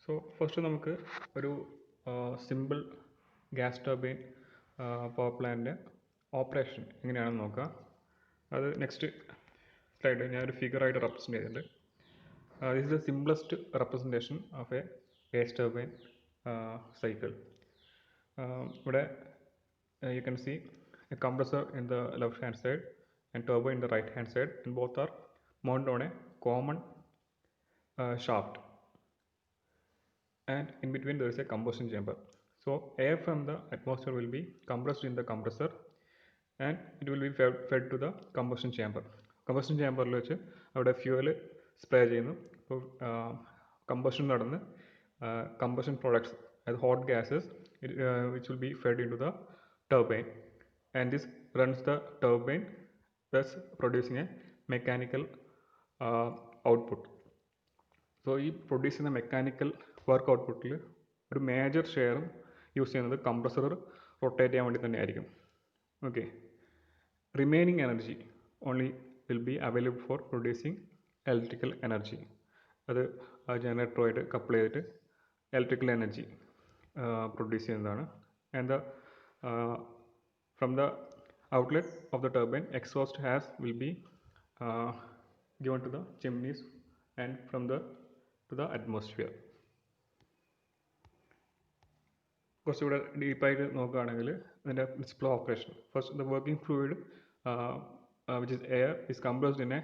So first നമുക്ക് ഒരു simple gas turbine power പ്ലാന്റിൻ്റെ ഓപ്പറേഷൻ എങ്ങനെയാണെന്ന് നോക്കാം. അത് നെക്സ്റ്റ് സ്ലൈഡിൽ ഞാനൊരു ഫിഗറായിട്ട് റെപ്രസെൻറ്റ് ചെയ്തിട്ടുണ്ട്. This is the simplest representation of A gas turbine cycle. ഇവിടെ you can see a compressor in the left hand side and turbine in the right hand side, and both are mounted on a common shaft, and in between there is a combustion chamber. So air from the atmosphere will be compressed in the compressor and it will be fed to the combustion chamber. Combustion chamber il vechu avade fuel spray cheyunu. Appo combustion nadannu combustion products as hot gases which will be fed into the turbine, and this runs the turbine, thus producing a mechanical output. So ഈ produce ചെയ്യുന്ന mechanical work ഔട്ട്പുട്ടിൽ ഒരു major ഷെയറും use ചെയ്യുന്നത് compressor rotate ചെയ്യാൻ വേണ്ടി തന്നെ ആയിരിക്കും. Okay, remaining energy only will be available for producing electrical energy. അത് ജനറേറ്ററുമായിട്ട് കപ്പിൾ ചെയ്തിട്ട് ഇലക്ട്രിക്കൽ എനർജി പ്രൊഡ്യൂസ് ചെയ്യുന്നതാണ്. And from the outlet of the turbine exhaust will be given to the chimneys and from the to the atmosphere. കുറച്ചുകൂടെ ഡീപ്പായിട്ട് നോക്കുകയാണെങ്കിൽ ഇതിൻ്റെ principle operation, first the working fluid which is air is compressed in a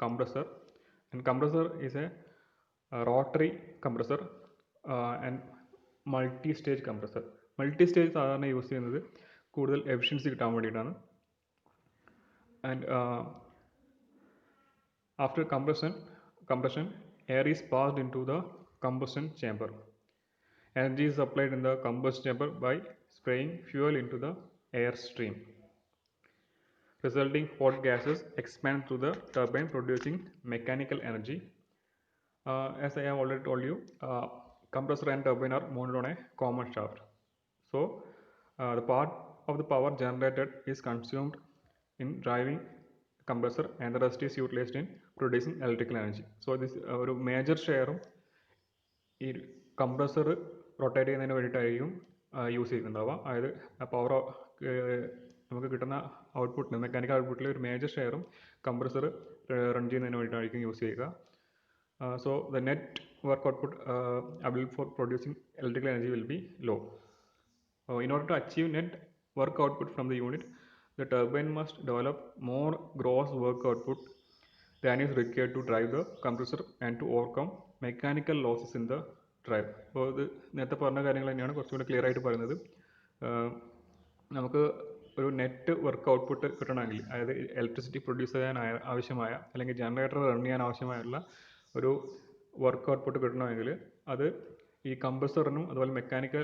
compressor, and compressor is a rotary compressor and multi-stage compressor. Multi-stage സാധാരണ use ചെയ്യുന്നത് കൂടുതൽ efficiency കിട്ടാൻ വേണ്ടിയിട്ടാണ്. And after compression, air is passed into the combustion chamber. Energy is supplied in the combustion chamber by spraying fuel into the air stream. Resulting hot gases expand through the turbine, producing mechanical energy. As I have already told you, compressor and turbine are mounted on a common shaft. So, the part of the power generated is consumed in driving compressor and the rest is utilized in producing electrical energy. So this ഒരു major ഷെയറും ഈ compressor rotate ചെയ്യുന്നതിന് വേണ്ടിയിട്ടായിരിക്കും use ചെയ്യുന്നുണ്ടാവുക. അതായത് power നമുക്ക് കിട്ടുന്ന ഔട്ട്പുട്ടിന്, mechanical ഔട്ട്പുട്ടിൽ ഒരു മേജർ ഷെയറും കംപ്രസർ റൺ ചെയ്യുന്നതിന് വേണ്ടിയിട്ടായിരിക്കും യൂസ് ചെയ്യുക. So the net work output available for producing electrical energy will be low. In order to achieve net work output from the unit, the turbine must develop more gross work output than is required to drive the compressor and to overcome mechanical losses in the drive. അപ്പോൾ ഇത് നേരത്തെ പറഞ്ഞ കാര്യങ്ങൾ തന്നെയാണ് കുറച്ചുകൂടി clear ആയിട്ട് പറയുന്നത്. നമുക്ക് ഒരു നെറ്റ് വർക്ക് ഔട്ട്പുട്ട് കിട്ടണമെങ്കിൽ, അതായത് ഇലക്ട്രിസിറ്റി പ്രൊഡ്യൂസ് ചെയ്യാൻ ആവശ്യമായ അല്ലെങ്കിൽ ജനറേറ്റർ റൺ ചെയ്യാൻ ആവശ്യമായുള്ള ഒരു വർക്ക് ഔട്ട്പുട്ട് കിട്ടണമെങ്കിൽ അത് ഈ കംപ്രസറിനും അതുപോലെ മെക്കാനിക്കൽ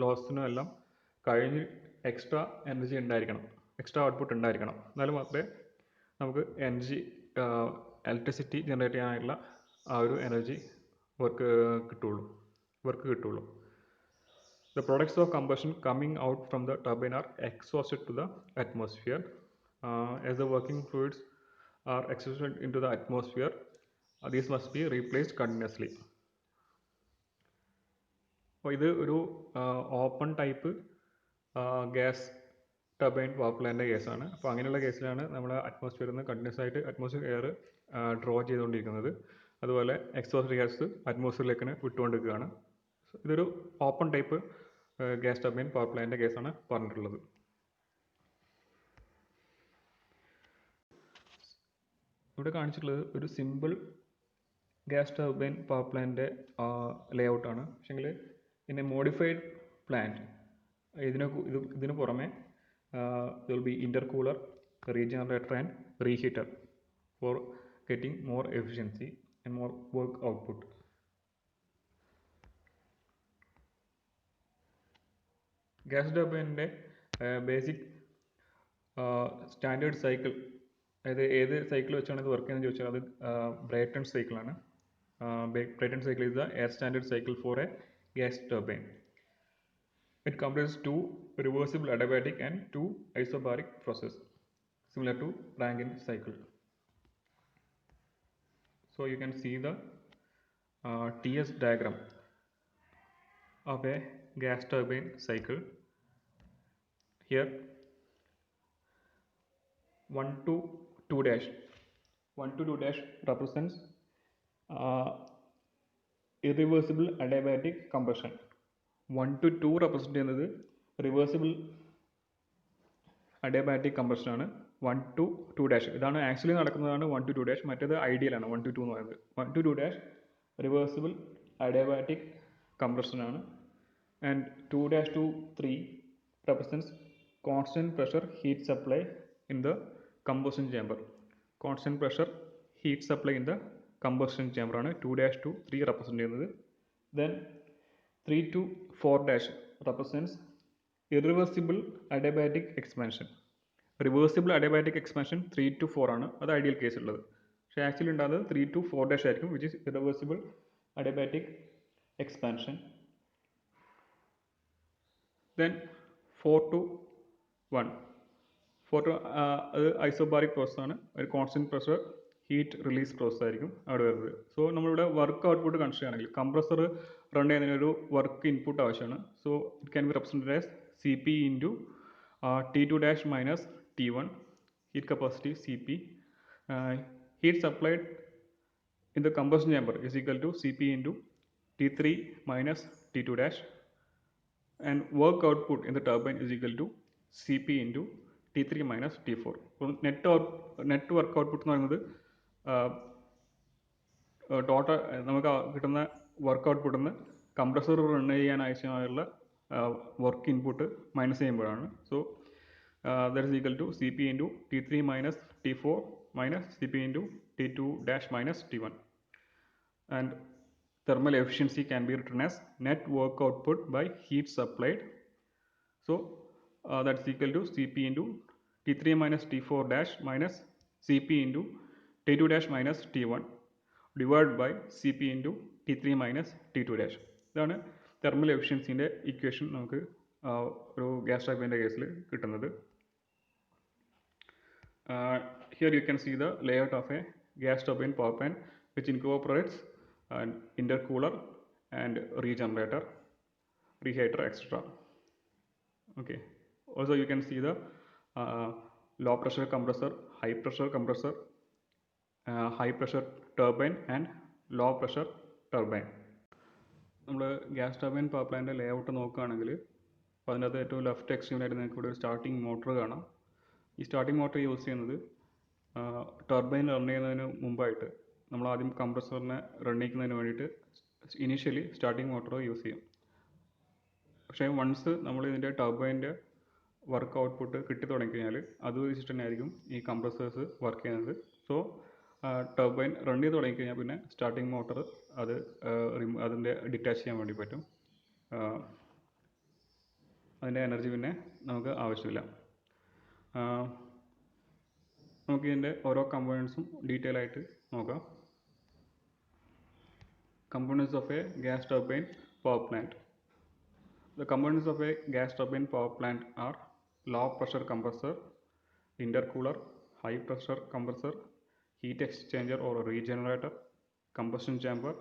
ലോസിനും എല്ലാം കഴിഞ്ഞ് എക്സ്ട്രാ എനർജി ഉണ്ടായിരിക്കണം, എക്സ്ട്രാ ഔട്ട്പുട്ട് ഉണ്ടായിരിക്കണം. എന്നാലും മാത്രമേ നമുക്ക് എനർജി ഇലക്ട്രിസിറ്റി ജനറേറ്റ് ചെയ്യാനായിട്ടുള്ള ആ ഒരു എനർജി വർക്ക് കിട്ടുള്ളൂ. The products of combustion coming out from the turbine are exhausted to the atmosphere. As the working fluids are exhausted into the atmosphere, these must be replaced continuously. അപ്പോൾ ഇത് ഒരു open type gas turbine power പ്ലാന്റിൻ്റെ കേസാണ്. അപ്പോൾ അങ്ങനെയുള്ള കേസിലാണ് നമ്മൾ അറ്റ്മോസ്ഫിയറിൽ നിന്ന് കണ്ടിന്യൂസ് ആയിട്ട് അറ്റ്മോസ്ഫിയർ എയർ ഡ്രോ ചെയ്തുകൊണ്ടിരിക്കുന്നത്. അതുപോലെ എക്സോസ്റ്റ് ഗ്യാസ് അറ്റ്മോസ്ഫിയറിലേക്ക് വിട്ടുകൊണ്ടിരിക്കുകയാണ്. ഇതൊരു open type gas turbine power പ്ലാന്റിൻ്റെ കേസാണ് പറഞ്ഞിട്ടുള്ളത്. ഇവിടെ കാണിച്ചിട്ടുള്ളത് ഒരു സിമ്പിൾ ഗ്യാസ് ടർബൈൻ പവർ പ്ലാന്റിൻ്റെ ലേ ഔട്ടാണ്. പക്ഷേങ്കിൽ ഇൻ എ മോഡിഫൈഡ് പ്ലാന്റ് ഇതിന് പുറമെ there will be intercooler, regenerator and reheater for getting more efficiency and more work output. Gas ടർബൈനിൻ്റെ ബേസിക് സ്റ്റാൻഡേർഡ് സൈക്കിൾ, അതായത് ഏത് സൈക്കിൾ വെച്ചാണ് ഇത് വർക്ക് ചെയ്യുന്നത് ചോദിച്ചാൽ അത് ബ്രൈറ്റൺ സൈക്കിളാണ്. Brayton cycle is the air standard cycle for a gas turbine. It comprises two reversible adiabatic and two isobaric processes, similar to Rankine cycle. So you can see the TS diagram of a gas turbine cycle. Here 1 to 2 dash 1 to 2 dash represents irreversible adiabatic compression. 1 to 2 represent ചെയ്യുന്നത് reversible adiabatic compression ആണ്. 1 to 2 dash ഇതാണ് actually നടക്കുന്നതാണ് 1 to 2 dash. മറ്റേത് ideal ആണ് 1 to 2 എന്ന് പറയുന്നത്. 1 to 2 dash reversible adiabatic compression ആണ്. And 2 dash to 3 represents constant pressure heat supply in the combustion chamber. Constant pressure heat supply in the combustion chamber ആണ് 2 dash to 3 represent ചെയ്യുന്നത്. Then 3 to 4 dash represents irreversible adiabatic expansion. Reversible adiabatic expansion 3 to 4 ആണ്, അത് ideal case ഉള്ളത്. പക്ഷേ actually ഉണ്ടാകുന്നത് 3 to 4 dash ആയിരിക്കും, which is irreversible adiabatic expansion. Then 4 to 1 അത് isobaric process ആണ്. ഒരു constant pressure heat release process ആയിരിക്കും അവിടെ വരുന്നത്. സോ നമ്മളിവിടെ വർക്ക് ഔട്ട്പുട്ട് കൺസിഡർ ചെയ്യുകയാണെങ്കിൽ കംപ്രസർ റൺ ചെയ്യുന്നതിന് ഒരു വർക്ക് ഇൻപുട്ട് ആവശ്യമാണ്. So it can be represented as CP into T2 dash minus T1, heat capacity CP. Heat supplied in the combustion chamber is equal to CP into T3 minus T2 dash, and work output in the turbine is equal to CP into T3 minus T4. net work output എന്ന് പറയുന്നത് total നമുക്ക് കിട്ടുന്ന work ഔട്ട്പുട്ടിൽ compressor run ചെയ്യാൻ ആവശ്യമായുള്ള work input minus ചെയ്യുമ്പോഴാണ്. So that is equal to CP into T3 minus T4 minus CP into T2 dash minus T1. And thermal efficiency can be written as net work output by heat supplied. So that's equal to CP into T3 minus T4 dash minus CP into T2 dash minus T1 divided by CP into T3 minus T2 dash. ഇതാണ് thermal എഫിഷ്യൻസിൻ്റെ equation നമുക്ക് ഒരു gas ടർബൈൻ്റെ കേസിൽ കിട്ടുന്നത്. Here you can see the layout of a gas turbine power plant, which incorporates an intercooler and regenerator, reheater, etc. Okay. Also you can see the low pressure compressor, high pressure compressor, high pressure turbine and low pressure turbine. നമ്മൾ gas turbine power plant layout നോക്കുകയാണെങ്കിൽ അപ്പോൾ അതിനകത്ത് ഏറ്റവും left എക്സ്ട്രീമിലായിട്ട് നിങ്ങൾക്ക് ഇവിടെ ഒരു starting motor കാണാം. ഈ സ്റ്റാർട്ടിംഗ് മോട്ടർ യൂസ് ചെയ്യുന്നത് ടർബൈൻ റൺ ചെയ്യുന്നതിന് മുമ്പായിട്ട് നമ്മൾ ആദ്യം കംപ്രസറിനെ റൺ ചെയ്യിക്കുന്നതിന് വേണ്ടിയിട്ട് ഇനീഷ്യലി സ്റ്റാർട്ടിംഗ് മോട്ടർ യൂസ് ചെയ്യും. പക്ഷേ വൺസ് നമ്മൾ ഇതിൻ്റെ ടർബൈൻ്റെ വർക്ക് ഔട്ട്പുട്ട് കിട്ടി തുടങ്ങിക്കഴിഞ്ഞാൽ അത് വെച്ചിട്ട് തന്നെ ആയിരിക്കും ഈ കംപ്രസേഴ്സ് വർക്ക് ചെയ്യുന്നത്. സോ ടർബൈൻ റൺ ചെയ്ത് തുടങ്ങിക്കഴിഞ്ഞാൽ പിന്നെ സ്റ്റാർട്ടിംഗ് മോട്ടർ അതിൻ്റെ ഡിറ്റാച്ച് ചെയ്യാൻ വേണ്ടി പറ്റും. അതിൻ്റെ എനർജി പിന്നെ നമുക്ക് ആവശ്യമില്ല. നമുക്ക് ഇതിൻ്റെ ഓരോ കമ്പോണൻസും ഡീറ്റെയിൽ ആയിട്ട് നോക്കാം. Components of A gas turbine power plant. The components of a gas turbine power plant are low pressure compressor, intercooler, high pressure compressor, heat exchanger or regenerator, combustion chamber,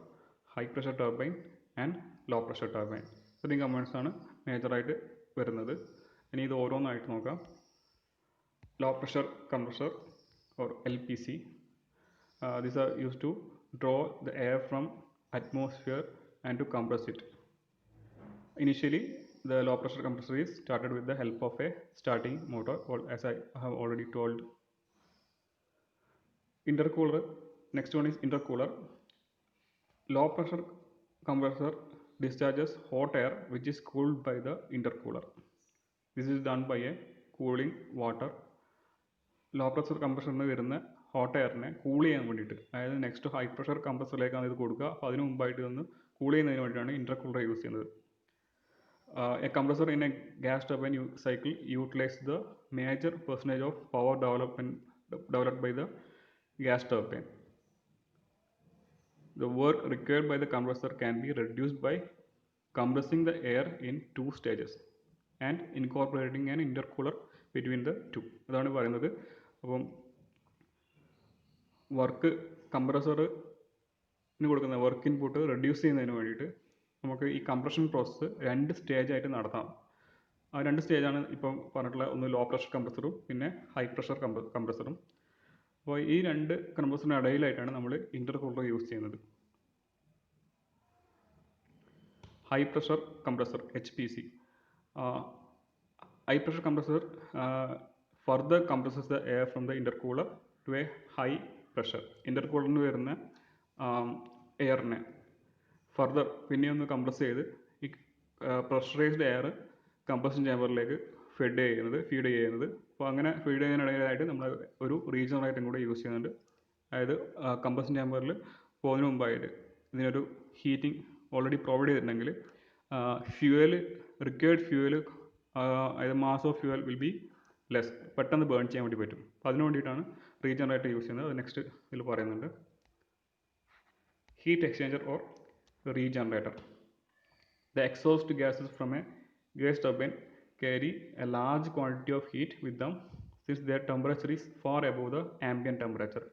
high pressure turbine and low pressure turbine. ഇത്രയും components ആണ് മേജറായിട്ട് വരുന്നത്. ഇനി ഇത് ഓരോന്നായിട്ട് നോക്കാം. Low pressure compressor or LPC. These are used to draw the air from atmosphere and to compress it. Initially, the low pressure compressor is started with the help of a starting motor, as I have already told. Intercooler, next one is intercooler. Low pressure compressor discharges hot air which is cooled by the intercooler. This is done by a cooling water. Low pressure കംപ്രഷറിന് വരുന്ന hot എയറിനെ cool ചെയ്യാൻ വേണ്ടിയിട്ട്, അതായത് next high pressure കംപ്രസറിലേക്കാണ് ഇത് കൊടുക്കുക. അപ്പോൾ അതിന് മുമ്പായിട്ട് ഇതൊന്ന് കൂൾ ചെയ്യുന്നതിന് വേണ്ടിയിട്ടാണ് ഇന്റർകൂളർ യൂസ് ചെയ്യുന്നത്. A compressor in a gas turbine cycle utilizes the major percentage of power developed by the gas turbine. The work required by the compressor can be reduced by compressing the air in two stages and incorporating an intercooler between the two. അതാണ് പറയുന്നത്. അപ്പം work കംപ്രസറിന് കൊടുക്കുന്ന work input reduce ചെയ്യുന്നതിന് വേണ്ടിയിട്ട് നമുക്ക് ഈ compression process 2 സ്റ്റേജായിട്ട് നടത്താം. ആ 2 സ്റ്റേജാണ് ഇപ്പം പറഞ്ഞിട്ടുള്ള ഒന്ന് ലോ പ്രഷർ കംപ്രസറും പിന്നെ ഹൈ പ്രഷർ കംപ്രസറും. അപ്പോൾ ഈ 2 കംപ്രസറിന് ഇടയിലായിട്ടാണ് നമ്മൾ ഇൻ്റർകൂളർ യൂസ് ചെയ്യുന്നത്. High pressure compressor HPC. High pressure compressor further compresses the air from the intercooler to a high pressure. Intercooler വരുന്ന എയറിനെ ഫർദർ പിന്നെ ഒന്ന് കംപ്രസ് ചെയ്ത് ഈ പ്രഷറൈസ്ഡ് എയർ കംപ്രഷൻ ചേമ്പറിലേക്ക് ഫീഡ് ചെയ്യുന്നത്. അപ്പോൾ അങ്ങനെ ഫീഡ് ചെയ്യുന്നതിനിടയിലായിട്ട് നമ്മൾ ഒരു റീജനറേറ്ററും കൂടെ യൂസ് ചെയ്യുന്നുണ്ട്. അതായത് കംപ്രഷൻ ചേമ്പറിൽ പോകുന്നതിന് മുമ്പായിട്ട് ഇതിനൊരു ഹീറ്റിംഗ് ഓൾറെഡി പ്രൊവൈഡ് ചെയ്തിട്ടുണ്ടെങ്കിൽ റിക്വയർഡ് ഫ്യൂവൽ അതായത് mass of fuel will be less, പെട്ടെന്ന് ബേൺ ചെയ്യാൻ വേണ്ടി പറ്റും. അപ്പോൾ അതിന് വേണ്ടിയിട്ടാണ് റീജനറേറ്റർ യൂസ് ചെയ്യുന്നത്. അത് നെക്സ്റ്റ് ഇതിൽ പറയുന്നുണ്ട്. Heat exchanger or regenerator. The exhaust gases from a gas turbine carry a large quantity of heat with them since their temperature is far above the ambient temperature.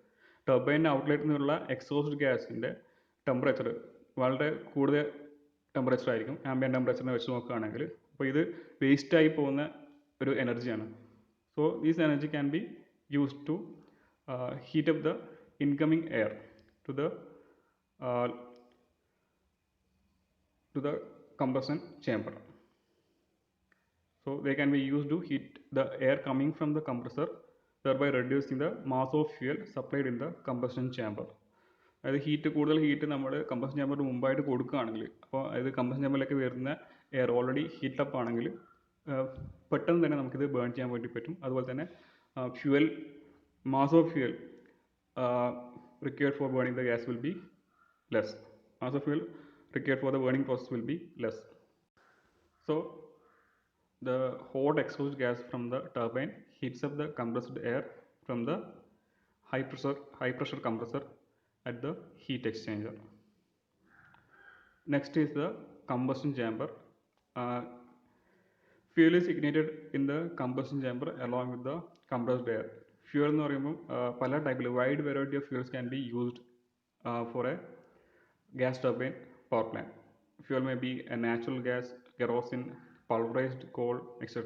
ടർബൈൻ്റെ ഔട്ട്ലെറ്റിൽ നിന്നുള്ള exhaust ഗ്യാസിൻ്റെ temperature വളരെ കൂടുതൽ temperature ആയിരിക്കും ambient ടെമ്പറേച്ചറിനെ വെച്ച് നോക്കുകയാണെങ്കിൽ. അപ്പോൾ ഇത് വേസ്റ്റായി പോകുന്ന ഒരു എനർജിയാണ്. So these energy can be used to heat up the incoming air to the combustion chamber. So they can be used to heat the air coming from the compressor, thereby reducing the mass of fuel supplied in the combustion chamber. അതായത് കൂടുതൽ heat നമ്മൾ combustion ചേമ്പറിന് മുമ്പായിട്ട് കൊടുക്കുകയാണെങ്കിൽ, അപ്പോൾ അതായത് combustion ചേമ്പറിലേക്ക് വരുന്ന air already heat up ആണെങ്കിൽ പെട്ടെന്ന് തന്നെ നമുക്കിത് ബേൺ ചെയ്യാൻ വേണ്ടി പറ്റും. അതുപോലെ തന്നെ mass of fuel required for burning the gas will be less. Mass of fuel required for the burning process will be less. So the hot exhaust gas from the turbine heats up the compressed air from the high pressure compressor at the heat exchanger. Next is the combustion chamber. Fuel is ignited in the combustion chamber along with the compressed air. Fuel എന്ന് പറയുമ്പോൾ പല ടൈപ്പിൽ wide variety of fuels can be used for A gas turbine power plant. Fuel may be a natural gas, kerosene, pulverized coal, etc.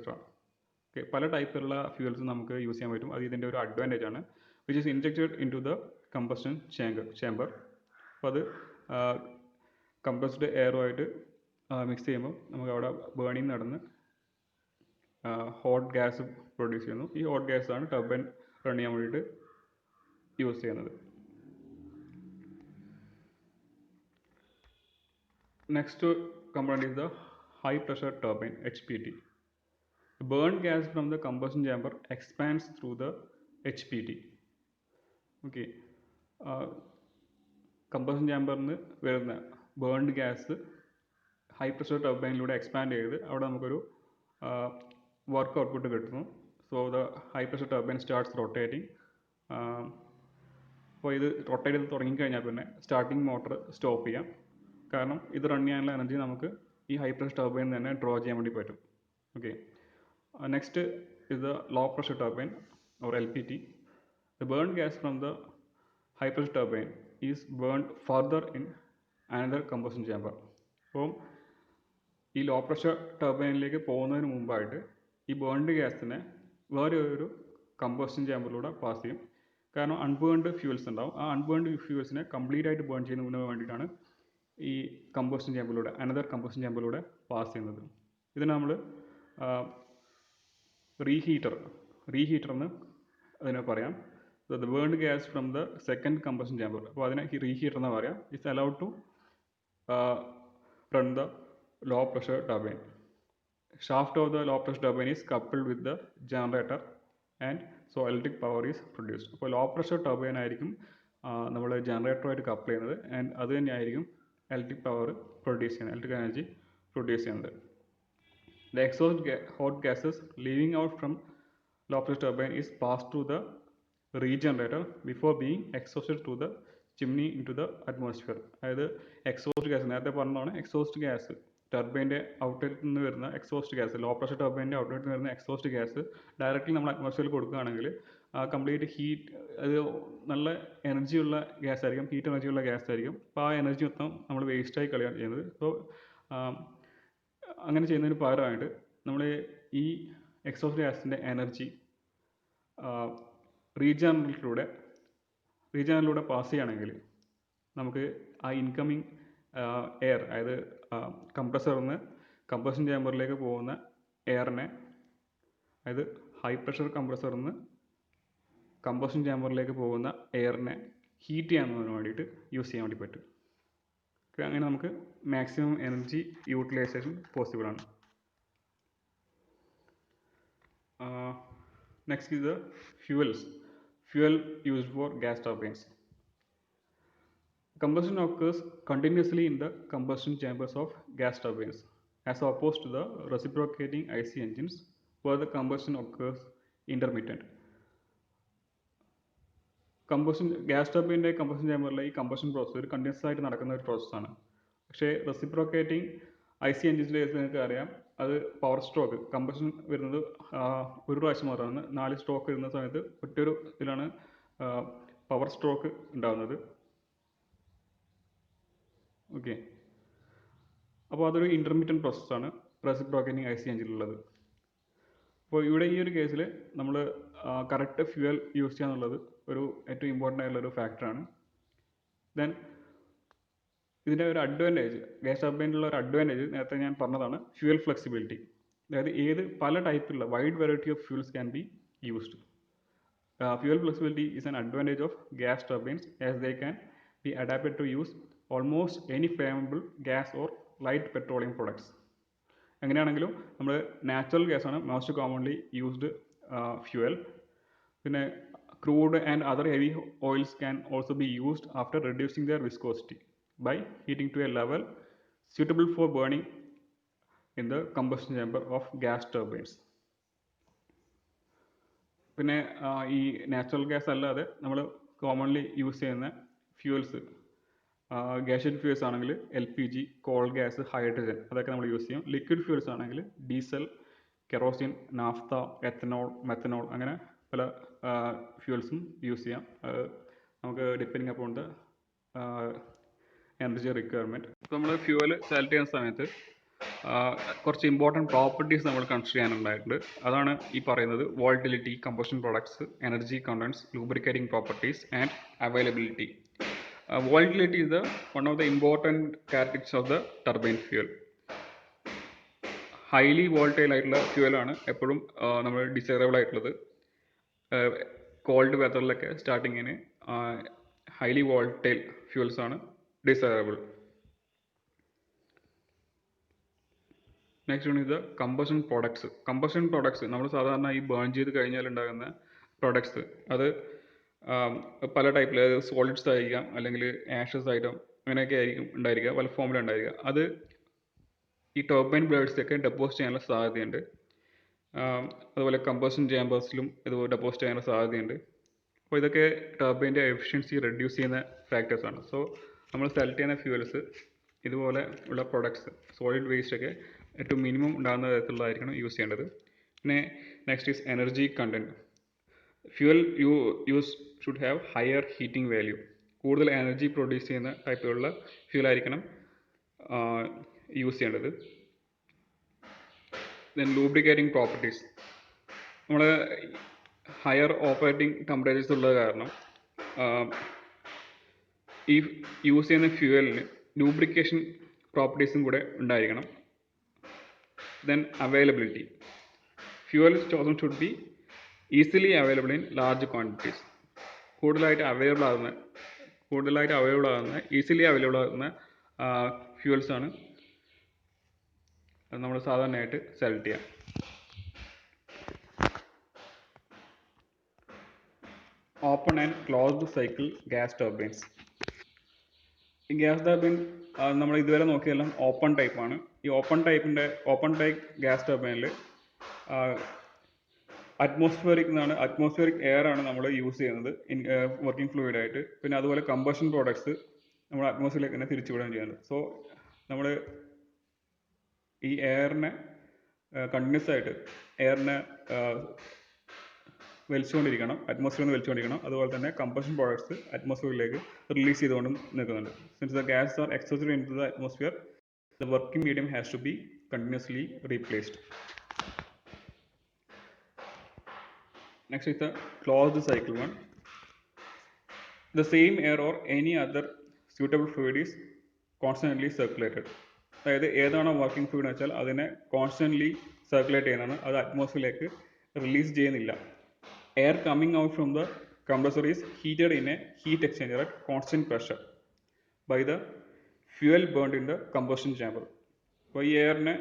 Okay, പല ടൈപ്പിലുള്ള fuels നമുക്ക് use ചെയ്യാൻ പറ്റും. അത് ഇതിൻ്റെ ഒരു അഡ്വാൻറ്റേജ് ആണ്. Which is injected into the combustion chamber. അപ്പോൾ അത് കംപ്രസ്ഡ് എയറുമായിട്ട് മിക്സ് ചെയ്യുമ്പോൾ നമുക്ക് അവിടെ ബേണിംഗ് നടന്ന് ഹോട്ട് ഗ്യാസ് പ്രൊഡ്യൂസ് ചെയ്യുന്നു. ഈ ഹോട്ട് ഗ്യാസാണ് ടർബൈൻ റൺ ചെയ്യാൻ വേണ്ടിയിട്ട് യൂസ് ചെയ്യുന്നത്. Next component is the high pressure turbine HPT. The burnt gas from the combustion chamber expands through the HPT. Okay. Combustion ചേമ്പറിൽ നിന്ന് വരുന്ന ബേൺഡ് ഗ്യാസ് ഹൈ പ്രഷർ ടർബൈനിലൂടെ expand ചെയ്ത് അവിടെ നമുക്കൊരു വർക്ക് ഔട്ട്പുട്ട് കിട്ടുന്നു. So the high pressure turbine starts rotating. അപ്പോൾ ഇത് റൊട്ടേറ്റ് ചെയ്ത് തുടങ്ങിക്കഴിഞ്ഞാൽ പിന്നെ സ്റ്റാർട്ടിംഗ് മോട്ടർ സ്റ്റോപ്പ് ചെയ്യാം. കാരണം ഇത് റൺ ചെയ്യാനുള്ള എനർജി നമുക്ക് ഈ ഹൈ പ്രഷർ ടർബൈനിൽ തന്നെ ഡ്രോ ചെയ്യാൻ വേണ്ടി പറ്റും. Okay. Next is the low pressure turbine or LPT. The burn gas from the high pressure turbine is burned further in another combustion chamber. അപ്പം ഈ ലോ പ്രഷർ ടർബൈനിലേക്ക് പോകുന്നതിന് മുമ്പായിട്ട് ഈ ബേൺഡ് ഗ്യാസിനെ വേറെ ഒരു കമ്പഷൻ ചേമ്പറിലൂടെ പാസ് ചെയ്യും. കാരണം അൺബേൺഡ് ഫ്യൂൽസ് ഉണ്ടാവും. ആ അൺബേൺഡ് ഫ്യൂൽസിനെ കംപ്ലീറ്റ് ആയിട്ട് ബേൺ ചെയ്യുന്നതിന് വേണ്ടിയിട്ടാണ് ഈ കമ്പഷൻ ചേമ്പറിലൂടെ അനദർ കമ്പഷൻ ചേമ്പറിലൂടെ പാസ് ചെയ്യുന്നത്. ഇതിനെ നമ്മൾ റീഹീറ്റർ എന്ന് അതിനെ പറയാം. The burned gas from the second combustion chamber, അപ്പോൾ അതിനെ റീഹീറ്റർ എന്ന് പറയാം. It's allowed to run the low pressure turbine. Shaft of the low pressure turbine is coupled with the generator and so electric power is produced. അപ്പോൾ low pressure turbine ആയിരിക്കും നമ്മൾ ജനറേറ്ററുമായിട്ട് couple ചെയ്യുന്നത്. And അത് തന്നെയായിരിക്കും electric power produce ചെയ്യുന്നത്, electric energy produce ചെയ്യുന്നത്. The exhaust hot gases leaving out from low pressure turbine is pass to the regenerator before being exhausted to the chimney into the atmosphere. അതായത് exhaust gas നേരത്തെ പറഞ്ഞതാണ്. Exhaust gas ടർബൈൻ്റെ ഔട്ട്ലെറ്റിൽ നിന്ന് വരുന്ന exhaust gas, low pressure ടർബൈൻ്റെ ഔട്ട്ലെറ്റിൽ നിന്ന് വരുന്ന എക്സോസ്റ്റ് ഗ്യാസ് ഡയറക്റ്റ്ലി നമ്മൾ അറ്റ്മോസ്ഫിയറിൽ കൊടുക്കുകയാണെങ്കിൽ കംപ്ലീറ്റ് ഹീറ്റ്, അത് നല്ല എനർജിയുള്ള ഗ്യാസ് ആയിരിക്കും, ഹീറ്റ് എനർജിയുള്ള ഗ്യാസ് ആയിരിക്കും. അപ്പോൾ ആ എനർജി മൊത്തം നമ്മൾ വേസ്റ്റായി കളയാണ് ചെയ്യുന്നത്. സോ അങ്ങനെ ചെയ്യുന്നതിന് പകരമായിട്ട് നമ്മൾ ഈ എക്സോസ്റ്റ് ഗ്യാസിൻ്റെ എനർജി റീജനറിലൂടെ പാസ് ചെയ്യുകയാണെങ്കിൽ നമുക്ക് ആ ഇൻകമിങ് എയർ, അതായത് കംപ്രസറിൽ നിന്ന് കംപ്രഷൻ ചേമ്പറിലേക്ക് പോകുന്ന എയറിനെ, അതായത് ഹൈ പ്രഷർ കംപ്രസറിൽ നിന്ന് കംപ്രഷൻ ചേമ്പറിലേക്ക് പോകുന്ന എയറിനെ ഹീറ്റ് ചെയ്യാൻ വേണ്ടിയിട്ട് യൂസ് ചെയ്യാൻ വേണ്ടി പറ്റും. അങ്ങനെ നമുക്ക് മാക്സിമം എനർജി യൂട്ടിലൈസേഷൻ പോസിബിൾ ആണ്. Next is the fuel used for gas turbines. Combustion occurs continuously in the combustion chambers of gas turbines, as opposed to the reciprocating IC engines where the combustion occurs intermittent. Gas ടർബൈൻ്റെ combustion ചേമ്പറിലെ ഈ combustion process ഒരു continuous ആയിട്ട് നടക്കുന്ന ഒരു പ്രോസസ്സാണ്. പക്ഷേ reciprocating IC എൻജിൻസിൻ്റെ case നിങ്ങൾക്ക് അറിയാം, അത് പവർ സ്ട്രോക്ക് കമ്പഷൻ വരുന്നത് ഒരു പ്രാവശ്യം മാത്രമാണ്. 4 സ്ട്രോക്ക് വരുന്ന സമയത്ത് ഒറ്റൊരു ഇതിലാണ് പവർ സ്ട്രോക്ക് ഉണ്ടാകുന്നത്. ഓക്കെ, അപ്പോൾ അതൊരു ഇൻ്റർമീഡിയറ്റ് പ്രോസസ്സാണ് റെസിപ്രോക്കേറ്റിംഗ് IC എൻജിനിലുള്ളത്. അപ്പോൾ ഇവിടെ ഈ ഒരു കേസിൽ നമ്മൾ കറക്റ്റ് ഫ്യൂവൽ യൂസ് ചെയ്യുക എന്നുള്ളത് ഒരു ഏറ്റവും ഇമ്പോർട്ടൻ്റ് ആയിട്ടുള്ള ഒരു ഫാക്ടറാണ്. ദെൻ ഇതിൻ്റെ ഒരു അഡ്വാൻറ്റേജ്, ഗ്യാസ് ടർബൈനിലുള്ള ഒരു അഡ്വാൻറ്റേജ് നേരത്തെ ഞാൻ പറഞ്ഞതാണ്, ഫ്യൂവൽ ഫ്ലെക്സിബിലിറ്റി. അതായത് പല ടൈപ്പിലുള്ള wide variety of fuels can be used. Fuel flexibility is an advantage of gas turbines as they can be adapted to use almost any flammable gas or light petroleum products. എങ്ങനെയാണെങ്കിലും നമ്മൾ natural ഗ്യാസാണ് most commonly used fuel. പിന്നെ crude and other heavy oils can also be used after reducing their viscosity by heating to a level suitable for burning in the combustion chamber of gas turbines. പിന്നെ ഈ natural gas അല്ലാതെ നമ്മൾ commonly use ചെയ്യുന്ന fuels, gaseous fuels ആണെങ്കിൽ LPG, coal gas, hydrogen, അതൊക്കെ നമ്മൾ use ചെയ്യും. Liquid fuels ആണെങ്കിൽ diesel, kerosene, naphtha, ethanol, methanol, അങ്ങനെ പല ഫ്യൂവൽസും യൂസ് ചെയ്യാം. നമുക്ക് depending upon the energy requirement. ഇപ്പോൾ നമ്മൾ ഫ്യൂവൽ സെലക്ട് ചെയ്യുന്ന സമയത്ത് കുറച്ച് ഇമ്പോർട്ടൻറ്റ് പ്രോപ്പർട്ടീസ് നമ്മൾ കൺസിഡർ ചെയ്യാനുണ്ടായിട്ടുണ്ട്. അതാണ് ഈ പറയുന്നത്: volatility, combustion products, energy contents, lubricating properties and availability. Volatility is one of the important characteristics of the turbine fuel. Highly volatile ആയിട്ടുള്ള ഫ്യൂവലാണ് എപ്പോഴും നമ്മൾ ഡിസൈറബിൾ ആയിട്ടുള്ളത്. കോൾഡ് വെതറിലൊക്കെ സ്റ്റാർട്ടിങ്ങിന് ഹൈലി വോൾട്ടൈൽ ഫ്യൂവൽസ് ആണ് ഡിസൈറബിൾ. നെക്സ്റ്റ് ആണ് ഇത് കമ്പഷൻ പ്രോഡക്ട്സ്. നമ്മൾ സാധാരണ ഈ ബേൺ ചെയ്ത് കഴിഞ്ഞാൽ ഉണ്ടാകുന്ന പ്രോഡക്ട്സ്, അത് പല ടൈപ്പിൽ, അതായത് സോളിഡ്സ് ആയിരിക്കാം, അല്ലെങ്കിൽ ആഷസ് ആയിട്ടും അങ്ങനെയൊക്കെ ആയിരിക്കും ഉണ്ടായിരിക്കുക, പല ഫോമിലുണ്ടായിരിക്കുക. അത് ഈ ടർബൈൻ ബ്ലേഡ്സൊക്കെ ഡെപ്പോസിറ്റ് ചെയ്യാനുള്ള സാധ്യതയുണ്ട്. അതുപോലെ കമ്പഷൻ ചേമ്പേഴ്സിലും ഇത് ഡെപ്പോസിറ്റ് ചെയ്യാനുള്ള സാധ്യതയുണ്ട്. അപ്പോൾ ഇതൊക്കെ ടർബൈൻ്റെ എഫിഷ്യൻസി റെഡ്യൂസ് ചെയ്യുന്ന ഫാക്ടേഴ്സാണ്. സോ നമ്മൾ സെലക്ട് ചെയ്യുന്ന ഫ്യൂവൽസ് ഇതുപോലെ ഉള്ള പ്രൊഡക്ട്സ്, സോളിഡ് വേസ്റ്റ് ഒക്കെ ഏറ്റവും മിനിമം ഉണ്ടാകുന്ന തരത്തിലുള്ളതായിരിക്കണം യൂസ് ചെയ്യേണ്ടത്. പിന്നെ next is energy content. Fuel use should have higher heating value. കൂടുതൽ എനർജി പ്രൊഡ്യൂസ് ചെയ്യുന്ന ടൈപ്പിലുള്ള ഫ്യൂവലായിരിക്കണം യൂസ് ചെയ്യേണ്ടത്. Then lubricating properties. നമ്മൾ ഹയർ ഓപ്പറേറ്റിംഗ് ടെമ്പറേച്ചേഴ്സ് ഉള്ളത് കാരണം ഈ യൂസ് ചെയ്യുന്ന ഫ്യൂവലിന് ലൂബ്രിക്കേഷൻ പ്രോപ്പർട്ടീസും കൂടെ ഉണ്ടായിരിക്കണം. Then availability. Fuel chosen should be easily available in large quantities. കൂടുതലായിട്ട് അവൈലബിൾ ആകുന്ന ഈസിലി അവൈലബിൾ ആകുന്ന ഫ്യൂവൽസാണ് നമ്മൾ സാധാരണയായിട്ട് സെലക്ട് ചെയ്യാം. Open and closed cycle gas turbines. ഈ ഗ്യാസ് ടർബൈൻ നമ്മൾ ഇതുവരെ നോക്കിയതെല്ലാം ഓപ്പൺ ടൈപ്പാണ്. ഈ ഓപ്പൺ ടൈപ്പ് ഗ്യാസ് ടർബൈനിൽ അറ്റ്മോസ്ഫിയറിക് എയർ ആണ് നമ്മൾ യൂസ് ചെയ്യുന്നത് വർക്കിംഗ് ഫ്ലൂയിഡായിട്ട്. പിന്നെ അതുപോലെ കമ്പഷൻ പ്രോഡക്ട്സ് നമ്മൾ അറ്റ്മോസ്ഫിയറിലേക്ക് തന്നെ തിരിച്ചുവിടുകയും ചെയ്യുന്നത്. സോ നമ്മൾ ഈ എയറിനെ കണ്ടിന്യൂസ് ആയിട്ട് വലിച്ചുകൊണ്ടിരിക്കണം, അറ്റ്മോസ്ഫിയറിൽ നിന്ന് വലിച്ചുകൊണ്ടിരിക്കണം. അതുപോലെ തന്നെ കമ്പഷൻ പ്രോഡക്ട്സ് അറ്റ്മോസ്ഫിയറിലേക്ക് റിലീസ് ചെയ്തുകൊണ്ടും നിൽക്കുന്നുണ്ട്. Since the gas are exposed into the atmosphere, the working medium has to be continuously replaced. Next is the closed cycle one. The same air or any other suitable fluid is constantly circulated. അതായത് ഏതാണോ working fluid എന്ന് വെച്ചാൽ അതിനെ constantly circulate ചെയ്യുന്നതാണ്, അത് അറ്റ്മോസ്ഫിയറിലേക്ക് release ചെയ്യുന്നില്ല. Air coming out from the compressor is heated in a heat exchanger at constant pressure by the fuel burned in the combustion chamber. അപ്പോൾ ഈ എയറിനെ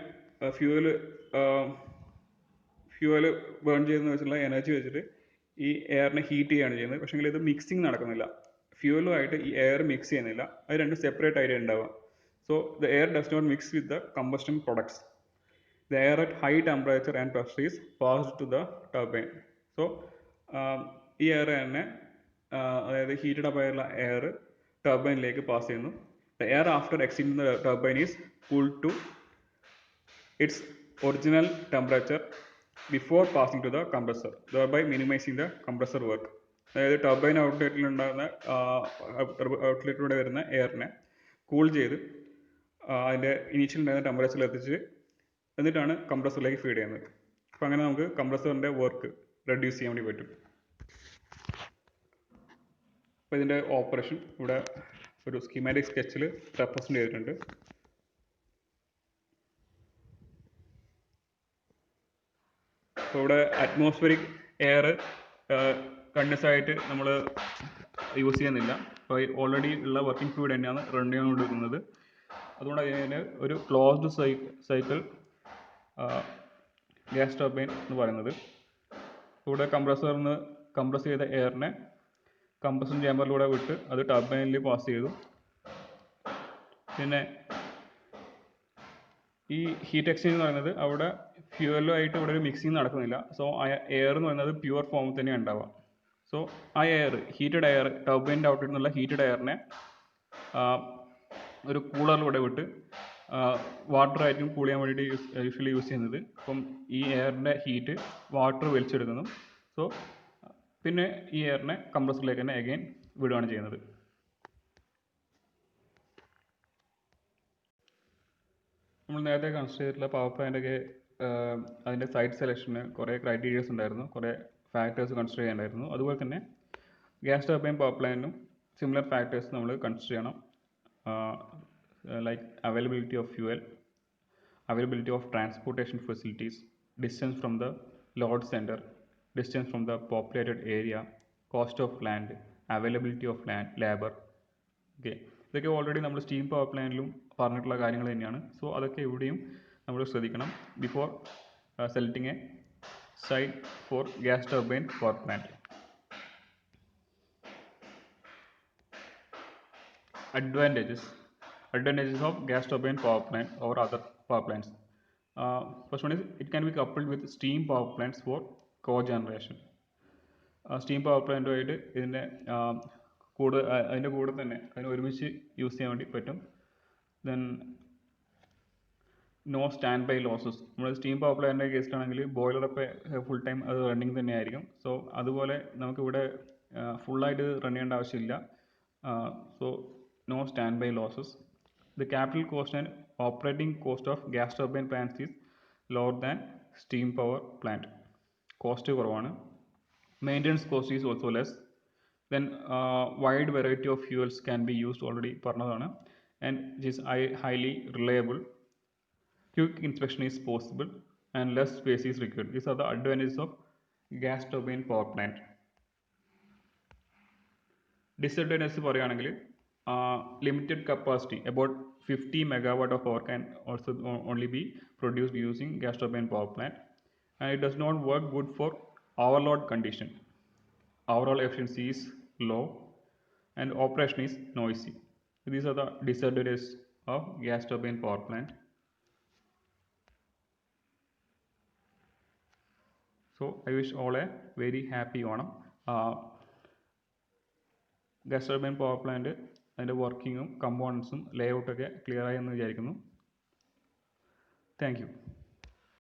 ഫ്യൂവൽ ബേൺ ചെയ്യുന്ന വെച്ചുള്ള എനർജി വെച്ചിട്ട് ഈ എയറിനെ ഹീറ്റ് ചെയ്യുകയാണ് ചെയ്യുന്നത്. പക്ഷേ ഇത് മിക്സിങ് നടക്കുന്നില്ല, ഫ്യൂവലുമായിട്ട് ഈ എയർ മിക്സ് ചെയ്യുന്നില്ല, അത് രണ്ടും സെപ്പറേറ്റ് ആയിട്ട് ഉണ്ടാവുക. So the air does not mix with the combustion products. The air at high temperature and pressure is passed to the turbine. So ഈ എയർ തന്നെ അതായത് ഹീറ്റഡ് അപ്പ് ആയിട്ടുള്ള എയർ ടർബൈനിലേക്ക് പാസ് ചെയ്യുന്നു. The air after exiting the turbine is cooled to its original temperature before passing to the compressor, thereby minimizing the compressor work. അതായത് turbine ഔട്ട്ലെറ്റിലുണ്ടാകുന്ന ഔട്ട്ലെറ്റിലൂടെ വരുന്ന എയറിനെ കൂൾ ചെയ്ത് അതിൻ്റെ ഇനീഷ്യൽ ഉണ്ടായിരുന്ന ടെമ്പറേച്ചറിൽ എത്തിച്ച് എന്നിട്ടാണ് കംപ്രസറിലേക്ക് ഫീഡ് ചെയ്യുന്നത്. അപ്പോൾ അങ്ങനെ നമുക്ക് കംപ്രസറിൻ്റെ വർക്ക് റെഡ്യൂസ് ചെയ്യാൻ വേണ്ടി പറ്റും. അപ്പോൾ ഇതിൻ്റെ ഓപ്പറേഷൻ ഇവിടെ ഒരു സ്കീമാറ്റിക് സ്കെച്ചിൽ റെപ്രസെൻ്റ് ചെയ്തിട്ടുണ്ട്. അപ്പോൾ ഇവിടെ അറ്റ്മോസ്ഫിയറിക് എയർ കണ്ടിന്യൂസ് ആയിട്ട് നമ്മൾ യൂസ് ചെയ്യുന്നില്ല. അപ്പോൾ ഓൾറെഡി ഉള്ള വർക്കിംഗ് ഫ്ലൂയിഡ് തന്നെയാണ് റൺ ചെയ്തുകൊണ്ടിരിക്കുന്നത്. അതുകൊണ്ട് അതിന് ഒരു ക്ലോസ്ഡ് സൈക്കിൾ ഗ്യാസ് ടർബൈൻ എന്ന് പറയുന്നത്. ഇവിടെ കംപ്രസറിന് കംപ്രസ് ചെയ്ത എയറിനെ കംപ്രഷൻ ചേമ്പറിലൂടെ വിട്ട് അത് ടർബൈനിൽ പാസ് ചെയ്തു. പിന്നെ ഈ ഹീറ്റ് എക്സ്ചേഞ്ച് എന്ന് പറയുന്നത് അവിടെ ഫ്യൂവലുമായിട്ട് ഇവിടെ ഒരു മിക്സിങ് നടക്കുന്നില്ല. സോ ആ എയർ എന്ന് പറയുന്നത് പ്യുവർ ഫോമിൽ തന്നെയാണ് ഉണ്ടാവുക. സോ ആ എയർ ഹീറ്റഡ് എയർ ടർബൈൻ്റെ ഔട്ടിൽ നിന്നുള്ള ഹീറ്റഡ് എയറിനെ ഒരു കൂളറിലൂടെ വിട്ട് വാട്ടർ ആയിരിക്കും കൂൾ ചെയ്യാൻ വേണ്ടിയിട്ട് യൂഷ്വലി യൂസ് ചെയ്യുന്നത്. അപ്പം ഈ എയറിൻ്റെ ഹീറ്റ് വാട്ടർ വലിച്ചെടുക്കുന്നു. സോ പിന്നെ ഈ എയറിനെ കംപ്രസറിലേക്ക് തന്നെ അഗൈൻ വിടുകയാണ് ചെയ്യുന്നത്. നമ്മൾ നേരത്തെ കൺസിഡർ ചെയ്തിട്ടുള്ള പവർ പ്ലാന്റൊക്കെ അതിൻ്റെ സൈറ്റ് സെലക്ഷന് കുറേ ക്രൈറ്റീരിയസ് ഉണ്ടായിരുന്നു, കുറേ ഫാക്ടേഴ്സ് കൺസിഡർ ചെയ്യാനായിരുന്നു. അതുപോലെ തന്നെ ഗ്യാസ് ടർബൈൻ പവർ പ്ലാന്റിനും സിമിലർ ഫാക്ടേഴ്സ് നമ്മൾ കൺസിഡർ ചെയ്യണം. Like availability of fuel, availability of transportation facilities, distance from the load centre, distance from the populated area, cost of land, availability of labour. Okay, ഇതൊക്കെ already നമ്മൾ steam power പ്ലാന്റിലും പറഞ്ഞിട്ടുള്ള കാര്യങ്ങൾ തന്നെയാണ്. So അതൊക്കെ ഇവിടെയും നമ്മൾ ശ്രദ്ധിക്കണം before selecting a site for gas turbine power plant. Advantages of gas turbine power plant over other power plants. First one is it can be coupled with steam power plants for cogeneration. Steam power പ്ലാന്റുമായിട്ട് ഇതിൻ്റെ അതിൻ്റെ കൂടെ തന്നെ അതിനെ ഒരുമിച്ച് use ചെയ്യാൻ വേണ്ടി പറ്റും. Then no standby losses. നമ്മൾ സ്റ്റീം പവർ പ്ലാന്റിൻ്റെ കേസിലാണെങ്കിൽ ബോയിലറൊക്കെ ഫുൾ ടൈം അത് റണ്ണിങ് തന്നെയായിരിക്കും. സോ അതുപോലെ നമുക്കിവിടെ ഫുള്ളായിട്ട് റൺ ചെയ്യേണ്ട ആവശ്യമില്ല. So no standby losses. The capital cost and operating cost of gas turbine plants is lower than steam power plant. Cost കുറവാണ്. Maintenance cost is also less. Then wide variety of fuels can be used already പറഞ്ഞതാണ്. And it is highly reliable. Quick inspection is possible and less space is required. These are the advantages of gas turbine power plant. Disadvantages പറയുകയാണെങ്കിൽ limited capacity, about 50 megawatt of power can also only be produced using gas turbine power plant, and it does not work good for overload condition. Overall efficiency is low and operation is noisy. These are the disadvantages of gas turbine power plant. So I wish all a very happy Onam. Gas turbine power plant അതിൻ്റെ വർക്കിങ്ങും കമ്പോണൻസും ലേഔട്ടൊക്കെ clear ആയി എന്ന് വിചാരിക്കുന്നു. Thank you.